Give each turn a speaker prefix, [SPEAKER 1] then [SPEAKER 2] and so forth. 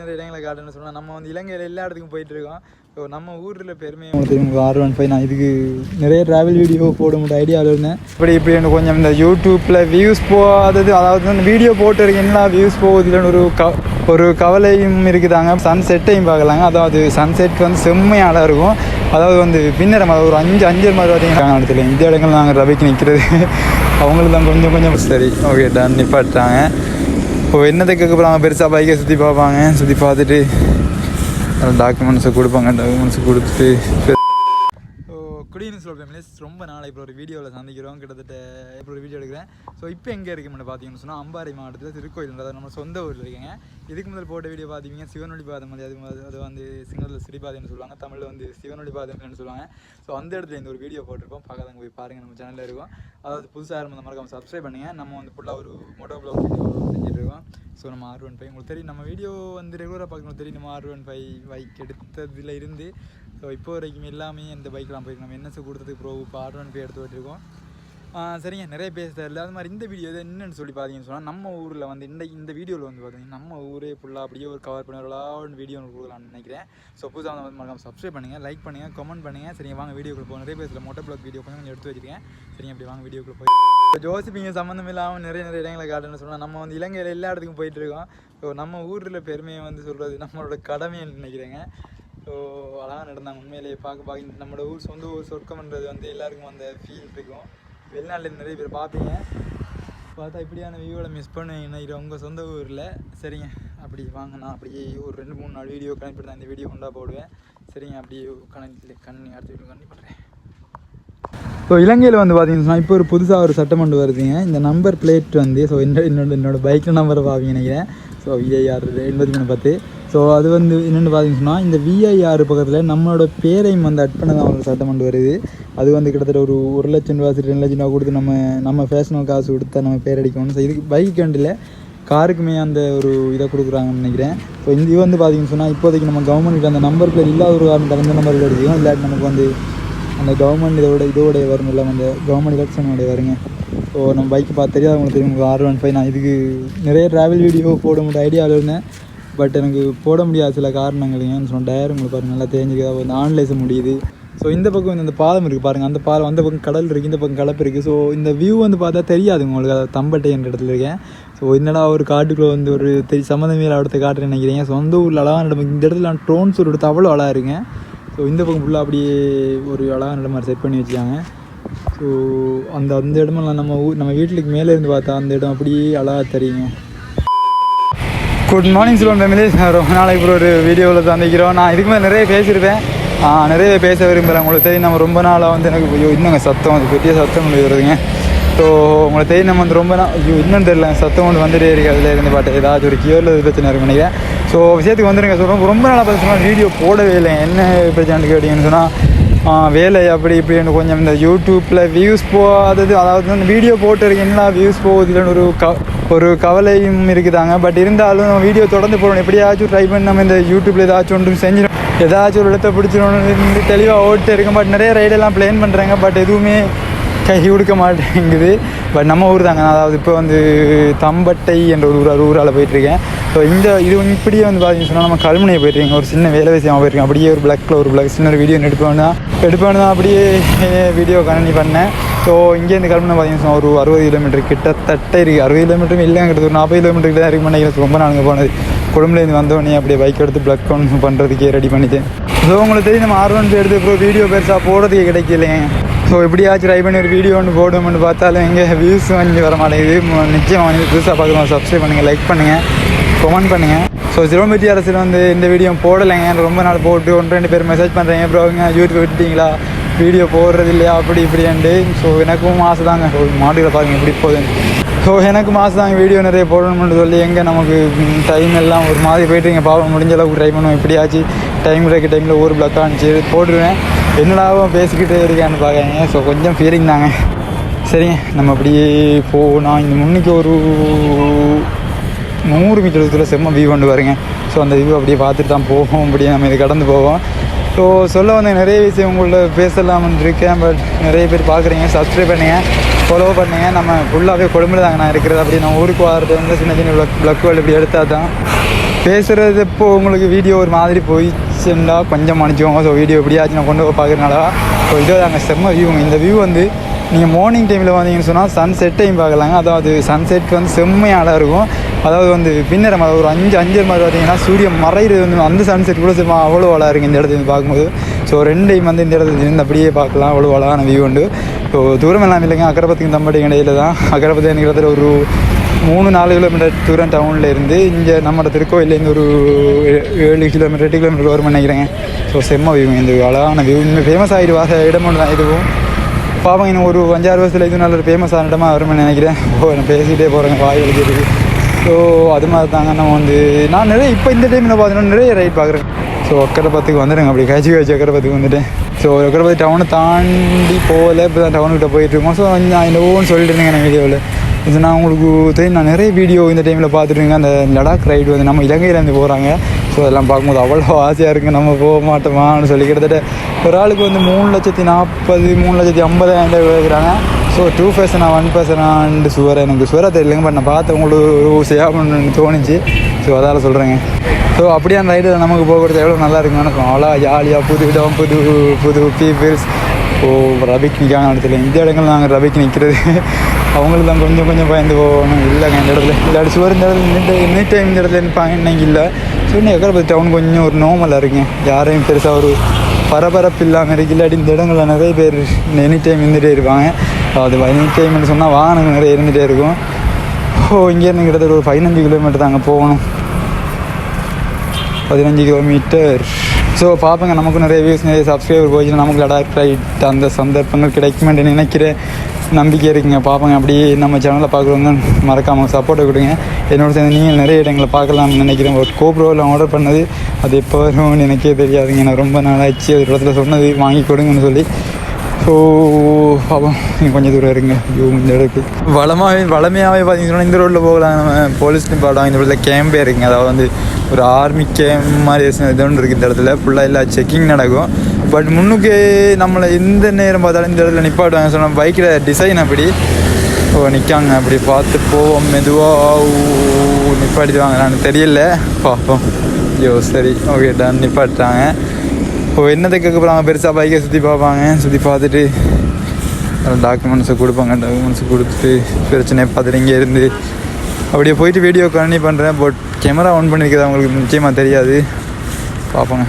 [SPEAKER 1] நிறைய இடங்களை காட்டுன்னு சொன்னால் நம்ம வந்து இலங்கையில் எல்லா இடத்துக்கும் போயிட்டுருக்கோம். ஸோ நம்ம ஊரில் பெருமையை உங்களுக்கு R15 நான் இதுக்கு நிறைய ட்ராவல் வீடியோ போட முடியும் ஐடியாவில் இருந்தேன். இப்படி எனக்கு கொஞ்சம் இந்த யூடியூப்பில் வியூஸ் போகாதது, அதாவது அந்த வீடியோ போட்டு இருக்கீங்களா வியூஸ் போகுது இல்லைன்னு ஒரு கவலையும் இருக்குதாங்க. சன்செட்டையும் பார்க்கலாங்க. அதாவது சன்செட் வந்து செம்மையாக இருக்கும். அதாவது வந்து பின்னரம் ஒரு 5 மாதிரி பார்த்தீங்கன்னா இடத்துல இந்த இடங்கள் நாங்கள் ரவிக்கு நிற்கிறது அவங்களுக்கு தான் கொஞ்சம் சரி ஓகே டன் நிப்பாட்டாங்க. இப்போ என்னத்தை கேட்க போகிறாங்க, பெருசாக பைக்கை சுற்றி பார்ப்பாங்க. சுற்றி பார்த்துட்டு டாக்குமெண்ட்ஸை கொடுப்பாங்க. டாக்குமெண்ட்ஸை கொடுத்துட்டு குடியின்னு சொல்கிறேன். ரொம்ப நாளைக்கு இப்போ ஒரு வீடியோவில் சந்திக்கிறோம். கிட்டத்தட்ட இப்போ ஒரு வீடியோ எடுக்கிறேன். ஸோ இப்போ எங்கே இருக்குன்னு பார்த்தீங்கன்னு சொன்னால் அம்பாறை மாவட்டத்தில் திருக்கோயில்ன்றது நம்ம சொந்த ஊரில் இருக்கேங்க. இதுக்கு முதல் போட்ட வீடியோ பார்த்தீங்கன்னா சிவனொளி பாதம் அது வந்து சிங்களத்தில் ஸ்ரீபாதம்னு சொல்லுவாங்க, தமிழில் வந்து சிவனொளி பாதம்னு சொல்லுவாங்க. ஸோ அந்த இடத்துல இந்த ஒரு வீடியோ போட்டிருப்போம். பார்க்காதவங்க போய் பாருங்கள், நம்ம சேனலில் இருக்கும். அதாவது புதுசாக இருந்த மறக்காம சப்ஸ்கிரைப் பண்ணுங்கள். நம்ம வந்து ஃபுல்லாக ஒரு மோட்டோ ப்ளாக் வீடியோ செஞ்சுட்டு இருக்கோம். ஸோ நம்ம R15 உங்களுக்கு தெரியும், நம்ம வீடியோ வந்து ரெகுலராக பார்க்கணும் தெரியும். நம்ம R15 பைக் எடுத்ததில் இருந்து ஸோ இப்போ வரைக்கும் எல்லாமே இந்த பைக்கெலாம் போயிருக்கு. நம்ம NS கொடுத்ததுக்கு ப்ரோ இப்போ R15 எடுத்து போயிட்டுருக்கோம். சரிங்க, நிறைய பேச இல்லை. அது மாதிரி இந்த வீடியோ இதை என்னென்னு சொல்லி பார்த்தீங்கன்னு சொன்னால் நம்ம ஊரில் வந்து இந்த வீடியோவில் வந்து பார்த்தீங்கன்னா நம்ம ஊரே ஃபுல்லாக அப்படியே ஒரு கவர் பண்ணி ஒரு வீடியோ கொடுக்கலாம்னு நினைக்கிறேன். ஸோ புதுசாக வந்து மறக்காம சப்ஸ்கிரைப் பண்ணுங்கள், லைக் பண்ணுங்கள், கமெண்ட் பண்ணுங்கள். சரிங்க, வாங்க வீடியோக்குள்ள போகும். நிறைய பேசில் மோட்டோ ப்ளாக் வீடியோ கொஞ்சம் எடுத்து வச்சுருக்கேன். சரிங்க, அப்படி வாங்க வீடியோக்குள்ள போய் ஜோசிப்பிங்க சம்மந்தம் இல்லாமல் நிறைய இடங்களை காட்டுன்னு சொன்னால் நம்ம வந்து இலங்கையில் எல்லா இடத்துக்கும் போயிட்டுருக்கோம். ஸோ நம்ம ஊரில் பெருமையை வந்து சொல்கிறது நம்மளோட கடமைன்னு நினைக்கிறேங்க. ஸோ அழகாக நடந்தாங்க உண்மையிலேயே பார்க்க நம்மளோட ஊர் சொந்த ஊர் சொர்க்கம்ன்றது வந்து எல்லாருக்கும் அந்த ஃபீல் இருக்கும். வெளிநாட்டில் நிறைய பேர் பார்ப்பீங்க, பார்த்தா இப்படியான வியூவில் மிஸ் பண்ணுவீங்கன்னா இது உங்கள் சொந்த ஊரில். சரிங்க, அப்படி வாங்க, நான் அப்படியே ஒரு 2-3 நாள் வீடியோ கனெக்ட் பண்ணி தான் இந்த வீடியோ கொண்டா போடுவேன். சரிங்க, அப்படியே அடுத்த வீடியோ கனெக்ட் பண்ணுறேன். ஸோ இலங்கையில் வந்து பார்த்தீங்கன்னா இப்போ ஒரு புதுசாக ஒரு சட்டமன்றம் வருதுங்க. இந்த நம்பர் பிளேட் வந்து ஸோ என்னோட பைக்கில் நம்பரை பார்ப்பீங்க நினைக்கிறேன். So VIR 8310. ஸோ அது வந்து என்னென்னு பார்த்தீங்கன்னா இந்த VIR பக்கத்தில் நம்மளோட பேரையும் வந்து அட் பண்ண தான் ஒரு சட்டமன்றம் வருது. அது வந்து கிட்டத்தட்ட ஒரு 1 லட்சம் ரூபா 2 லட்சம் ரூபா கொடுத்து நம்ம ஃபேஷனல் காசு கொடுத்தா நம்ம பேர் அடிக்கணும். ஸோ இதுக்கு பைக் வண்டியில் காருக்குமே அந்த ஒரு இதை கொடுக்குறாங்கன்னு நினைக்கிறேன். ஸோ இது வந்து பார்த்தீங்கன்னு சொன்னால் இப்போதைக்கு நம்ம கவர்மெண்ட் அந்த நம்பர் பிளேட் இல்லாத ஒரு காரணம் அந்த நம்பர் அடிக்கும். இல்லாட்டி நமக்கு வந்து அந்த கவர்மெண்ட் இதோடைய வரும் இல்லை, அந்த கவர்மெண்ட் எலெக்ஷனோடைய வருங்க. ஸோ நம்ம பைக்கு பார்த்து தெரியாது, அவங்களுக்கு தெரியும் R15. நான் இதுக்கு நிறைய ட்ராவல் வீடியோ போட முடியும் ஐடியாவில் இருந்தேன். பட் எனக்கு போட முடியாத சில காரணங்கள் ஏன்னு சொன்னால் டயர் உங்களுக்கு பாருங்கள் நல்லா தேஞ்சிக்க அந்த ஆன்லைஸை முடியுது. ஸோ இந்த பக்கம் இந்த பாலம் இருக்குது பாருங்கள், அந்த பாலம் அந்த பக்கம் கடல் இருக்குது, இந்த பக்கம் கலப்பு இருக்குது. ஸோ இந்த வியூ வந்து பார்த்தா தெரியாது உங்களுக்கு. அதை தம்பட்டை என்ற இடத்துல இருக்கேன். ஸோ என்னடா ஒரு காட்டுக்குள்ளே வந்து ஒரு சம்மந்தமே அடுத்த காட்டுன்னு நினைக்கிறீங்க. சொந்த ஊரில் அழகாக நடக்கும். இந்த இடத்துல நான் ட்ரோன் ஷூட் எடுத்து அவ்வளோ அழகாக இருக்கேன். ஸோ இந்த பக்கம் ஃபுல்லாக அப்படியே ஒரு அழகாக நல்ல மாதிரி செட் பண்ணி வச்சுக்காங்க. ஸோ அந்த இடமெல்லாம் நம்ம வீட்டுக்கு மேலே இருந்து பார்த்தா அந்த இடம் அப்படியே அழகாக தெரியுங்க. குட் மார்னிங் சொல்லுவோம் ஃபேமிலி. ரொம்ப நாளைக்கு இப்போ ஒரு வீடியோவில் சந்திக்கிறோம். நான் இதுக்கு மேலே நிறைய பேசியிருப்பேன், நிறைய பேச விரும்புகிறேன். உங்களுக்கு தெரியும் நம்ம ரொம்ப நாளாக வந்து எனக்கு இன்னுங்க சத்தம் அது பெரிய சத்தம் கொண்டு வருதுங்க. ஸோ உங்களுக்கு தெரியும் நம்ம வந்து ரொம்ப நாள் இன்னும் தெரியல சத்தம் கொண்டு வந்துட்டே இருக்குது. அதில் இருந்து பாட்டு ஏதாச்சும் ஒரு கியூரில் பிரச்சனை இருக்குன்னு நினைக்கிறேன். ஸோ விஷயத்துக்கு வந்துருங்க. சொல்கிறோம் ரொம்ப நாளாக பேசுகிறோம், வீடியோ போடவே இல்லை. என்ன பிரச்சனை கேட்டிங்கன்னு சொன்னால் வேலை அப்படி இப்படின்னு கொஞ்சம் இந்த யூடியூப்பில் வியூஸ் போகாதது, அதாவது அந்த வீடியோ போட்டு இருக்கீங்களா வியூஸ் போகுது இல்லைன்னு ஒரு கவலையும் இருக்குதாங்க. பட் இருந்தாலும் வீடியோ தொடர்ந்து போடணும். எப்படியாச்சும் ட்ரை பண்ணி நம்ம இந்த யூடியூப்பில் ஏதாச்சும் ஒன்று செஞ்சிடும், ஏதாச்சும் ஒரு இடத்த பிடிச்சிடணும் தெளிவாக ஓட்டு இருக்கேன். பட் நிறைய ரைடெல்லாம் பிளான் பண்ணுறாங்க, பட் எதுவுமே கை கொடுக்க மாட்டேங்குது. பட் நம்ம ஊர் தாங்க. அதாவது இப்போ வந்து தம்பட்டை என்ற ஒரு ஊரால் போயிட்டுருக்கேன். ஸோ இது இப்படியே வந்து பார்த்தீங்கன்னு சொன்னால் நம்ம கல்முனையை போயிட்டுருக்கேன். ஒரு சின்ன வேலை விஷயமாக போயிருக்கேன். அப்படியே ஒரு பிளாக் சின்ன ஒரு வீடியோ எடுப்பேன் தான் அப்படியே வீடியோ கண்டினியூ பண்ணேன். ஸோ இங்கேருந்து கல்முனை பார்த்தீங்கன்னா ஒரு 60 கிலோமீட்டர் கிட்டத்தட்ட இருக்குது. 60 கிலோமீட்டரும் இல்லைங்கிறது ஒரு 40 கிலோமீட்டருக்கு தான் இருக்கு நினைக்கிறேன். ரொம்ப நாளுங்க போனது. குடும்பத்துலேருந்து வந்தோடனே அப்படியே பைக் எடுத்து பிளக் ஒன்று பண்ணுறதுக்கே ரெடி பண்ணிட்டேன். ஸோ உங்களுக்கு தெரியும் நம்ம R15 எடுத்து இப்போ வீடியோ பெருசாக போடுறதுக்கே கிடைக்கலைங்க. ஸோ எப்படியாச்சும் ட்ரை பண்ணி ஒரு வீடியோ ஒன்று போடுவோம்னு பார்த்தாலும் எங்கே வியூஸ் வாங்கி வர மாட்டேங்குது. நிச்சயம் வாங்கி புதுசாக பார்க்குறோம். சப்ஸ்கிரைப் பண்ணுங்கள், லைக் பண்ணுங்கள், கமெண்ட் பண்ணுங்கள். ஸோ சிறுவம்பட்டி அரசில் வந்து இந்த வீடியோ போடலைங்க. ரொம்ப நாள் போட்டு 1-2 பேர் மெசேஜ் பண்ணுறீங்க, ப்ரோ யூடியூப் விட்டுட்டீங்களா, வீடியோ போடுறது இல்லையா அப்படி இப்படின்ட்டு. ஸோ எனக்கும் ஆசை தாங்க. ஸோ மாடியில் பாருங்கள் எப்படி போகுதுன்னு. ஸோ எனக்கும் ஆசை தாங்க வீடியோ நிறைய போடணும்னு சொல்லி. எங்கே நமக்கு டைம் எல்லாம் ஒரு மாதிரி போய்ட்டுருங்க. பாவம் முடிஞ்ச அளவுக்கு ட்ரை பண்ணுவோம். எப்படியாச்சும் டைம் கிடைக்க டைமில் ஒரு பிளாக்காக இருந்துச்சு போட்டுருவேன். என்னடாவும் பேசிக்கிட்டே இருக்கான்னு பார்க்காங்க. ஸோ கொஞ்சம் ஃபீலிங் தாங்க. சரிங்க, நம்ம அப்படியே போனால் இந்த முன்னைக்கு ஒரு 100 மீட்டர் தூரத்தில் செம்ம வியூ கொண்டு வருங்க. ஸோ அந்த வியூ அப்படியே பார்த்துட்டு தான் போவோம். அப்படியே நம்ம இது கடந்து போவோம். ஸோ சொல்ல வந்து நிறைய விஷயம் உங்கள்ட்ட பேசலாம்னு இருக்கேன். பட் நிறைய பேர் பார்க்குறீங்க, சப்ஸ்கிரைப் பண்ணுங்கள், ஃபாலோ பண்ணுங்கள். நம்ம ஃபுல்லாகவே கொழும்புல தாங்க நான் இருக்கிறது. அப்படி நான் ஊருக்கு வர்றது வந்து சின்ன பிளக் வேர்ல்டு இப்படி எடுத்தால் தான் பேசுகிறது இப்போ உங்களுக்கு வீடியோ ஒரு மாதிரி போயிடுச்சுன்னா கொஞ்சம் மன்னிச்சுக்கோங்க. ஸோ வீடியோ எப்படியாச்சும் நான் கொண்டு போய் பார்க்குறதுனால ஸோ இதோ அங்கே செம்ம வியூங்க. இந்த வியூ வந்து நீங்கள் மார்னிங் டைமில் வந்தீங்கன்னு சொன்னால் சன்செட்டையும் பார்க்கலாங்க. அதாவது சன்செட் வந்து செம்மையாக இருக்கும். அதாவது வந்து பின்னரம் ஒரு 5 மாதிரி பார்த்தீங்கன்னா சூரியன் மறைகிறது வந்து அந்த சன்செட் கூட செம்ம அவ்வளோ அழகாக இருக்குது இந்த இடத்துல பார்க்கும்போது. ஸோ 2 டைம் வந்து இந்த இடத்துல இருந்து அப்படியே பார்க்கலாம். அவ்வளோ அழகான வியூ உண்டு. ஸோ தூரம் எல்லாம் இல்லைங்க, அக்கரைப்பத்துக்கும் தம்பட்டிக்கும் இடையில தான். அக்கரைப்பத்து எனக்கு இடத்துல ஒரு 3-4 கிலோமீட்டர் தூரம் டவுனில் இருந்து இங்கே நம்ம திருக்கோயிலேருந்து ஒரு 7 கிலோமீட்டர் 8 கிலோமீட்டர் வரும்னு நினைக்கிறேங்க. ஸோ செம்ம வியூ, இந்த அழகான வியூ இன்னும் ஃபேமஸ் ஆகிட்டு வாச இடம் ஒன்று தான் இதுவும். பாப்போம் இன்னும் ஒரு 5-6 வருஷத்தில் இது நல்ல ஒரு ஃபேமஸான இடமா வரும்னு நினைக்கிறேன். நான் பேசிகிட்டே போகிறேங்க, வாய் வலிக்கிறது. ஸோ அது மாதிரி தாங்க நம்ம வந்து நான் நிறைய இப்போ இந்த டைமில் பார்த்தீங்கன்னா நிறைய ரைட் பார்க்குறேன். ஸோ அக்கரைப்பத்துக்கு வந்துடுங்க, அப்படி காய்ச்சி அக்கரைப்பத்துக்கு வந்துட்டேன். ஸோ அக்கரைப்பத்து டவுனை தாண்டி போகல, இப்போ தான் டவுனுக்கிட்ட போயிட்டுருக்கோம். ஸோ நான் என்னவோன்னு சொல்லிட்டு இருந்தேங்க நான் வீடியோவில். இது நான் உங்களுக்கு தெரியும், நான் நிறைய வீடியோ இந்த டைமில் பார்த்துட்டுருங்க. அந்த லடாக் ரைடு வந்து நம்ம இலங்கையிலேருந்து போகிறாங்க. ஸோ அதெல்லாம் பார்க்கும்போது அவ்வளோ ஆசையாக இருக்குது, நம்ம போக மாட்டோமான்னு சொல்லி. கிட்டத்தட்ட ஒரு ஆளுக்கு வந்து 3,40,000 3,50,000 கேட்குறாங்க. ஸோ 2 பர்சனா 1 பர்சனான்னு எனக்கு சுவராக தெரியலைங்க. பட் நான் பார்த்து உங்களுக்கு சேவன்னு தோணுச்சு. ஸோ அதால் சொல்கிறேங்க. ஸோ அப்படியே அந்த ரைடில் நமக்கு போகிறது எவ்வளோ நல்லா இருக்குன்னு நினைக்கும். அவ்வளோ ஜாலியாக புது இடம், புது பீப்புள்ஸ். ஓ ரபிக் நிற்காங்க இடத்துல. இந்த இடங்கள் நாங்கள் ரபிக் நிற்கிறது அவங்களுக்கு தான் கொஞ்சம் பயந்து போகணும். இல்லைங்க இந்த இடத்துல இல்லாட்டி சுவர் இந்த இடத்துல இந்த டைம் இந்த இடத்துல நிற்பாங்க. இன்னைக்கு இல்லை. ஸோ இன்னும் அக்கரைப்பத்து டவுன் கொஞ்சம் ஒரு நார்மலாக இருக்குங்க. யாரையும் பெருசாக ஒரு பரபரப்பு இல்லாமல் இருக்குது. இல்லாட்டி இந்த இடங்களில் நிறைய பேர் எனி டைம் இருந்துகிட்டே இருப்பாங்க. அது எனி டைம்னு சொன்னால் வாகனங்கள் நிறைய இருந்துகிட்டே இருக்கும். இங்கேருந்து கிட்டத்தட்ட ஒரு 15 கிலோமீட்டர் தாங்க போகணும், 15 கிலோமீட்டர். ஸோ பார்ப்பேங்க, நமக்கும் நிறைய வியூஸ் நிறைய சப்ஸ்கிரைபர் போயிடுச்சுன்னா நமக்கு லடாக் ரைட் அந்த சந்தர்ப்பங்கள் கிடைக்குமென்று நினைக்கிறேன், நம்பிக்கை இருக்குங்க. பார்ப்பேங்க. அப்படியே நம்ம சேனலில் பார்க்குறவங்க மறக்காமல் சப்போர்ட்டை கொடுங்க. என்னோட சேர்ந்து நீங்கள் நிறைய இடங்களை பார்க்கலாம்னு நினைக்கிறேன். ஒரு கோப்ரோவில் ஆர்டர் பண்ணது அது எப்போ வரும்னு எனக்கே தெரியாதுங்க. நான் ரொம்ப நாளாச்சு ஒரு இடத்துல சொன்னது வாங்கி கொடுங்கன்னு சொல்லி. ஸோ பாப்போம், கொஞ்சம் தூரம் இருங்க. இந்த இடத்துக்கு வளமையாகவே பார்த்தீங்கன்னா இந்த ரோட்டில் போகலாம். நம்ம போலீஸ் நிப்பாட்டம் இந்த இடத்துல கேம்பே இருக்குங்க. அதாவது வந்து ஒரு ஆர்மி கேம்ப் மாதிரி இது ஒன்று இருக்குது. இந்த இடத்துல ஃபுல்லாக எல்லா செக்கிங் நடக்கும். பட் முன்னுக்கு நம்மளை எந்த நேரம் பார்த்தாலும் இந்த இடத்துல நிப்பாட்டுவாங்க. சொன்னால் பைக்கில் டிசைன் அப்படி நிற்காங்க. அப்படி பார்த்து போவோம், மெதுவாக நிப்பாட்டிடுவாங்க. நான் தெரியல, பார்ப்போம். ஐயோ சரி, ஓகே டன், நிப்பாட்டாங்க. என்னத்துக்கு அப்புறம் பெருசாக பைக்கை சுற்றி பார்ப்பாங்க. சுற்றி பார்த்துட்டு டாக்குமெண்ட்ஸை கொடுத்துட்டு பிரச்சனையை பார்த்துட்டு இங்கே இருந்து அப்படியே போயிட்டு வீடியோ கண்டினியூ பண்ணுறேன். பட் கேமரா ஆன் பண்ணியிருக்கிறது அவங்களுக்கு நிச்சயமாக தெரியாது. பார்ப்போங்க.